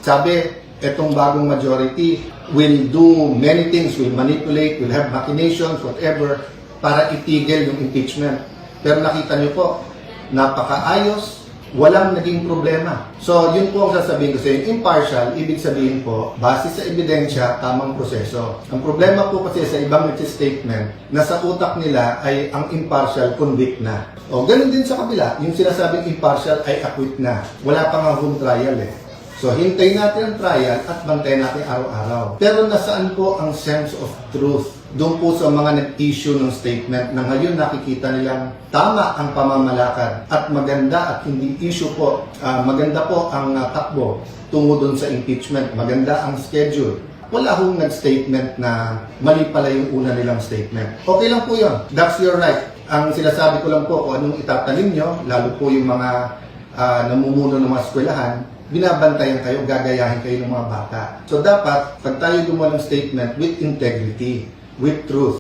Sabi, itong bagong majority will do many things, will manipulate, will have machinations, whatever, para itigil yung impeachment. Pero nakita niyo po, napakaayos, walang naging problema. So, yun po ang sasabihin ko sa inyo. Impartial, ibig sabihin po, base sa ebidensya, tamang proseso. Ang problema po kasi sa ibang statement, na sa utak nila ay ang impartial convict na. O, ganun din sa kabila, yung sinasabing impartial ay acquit na. Wala pa nga home trial eh. So, hintayin natin ang trial at bantayan natin araw-araw. Pero nasaan po ang sense of truth? Doon po sa mga nag-issue ng statement na ngayon nakikita nilang tama ang pamamalakad at maganda at hindi issue po, maganda po ang takbo tungo doon sa impeachment, maganda ang schedule. Wala hong nag-statement na mali pala yung una nilang statement. Okay lang po yun. That's your right. Ang sinasabi ko lang po kung anong itatanim nyo, lalo po yung mga namumuno ng mga eskwelahan, binabantayan kayo, gagayahin kayo ng mga bata. So dapat, pag tayo gumawa ng statement with integrity, with truth.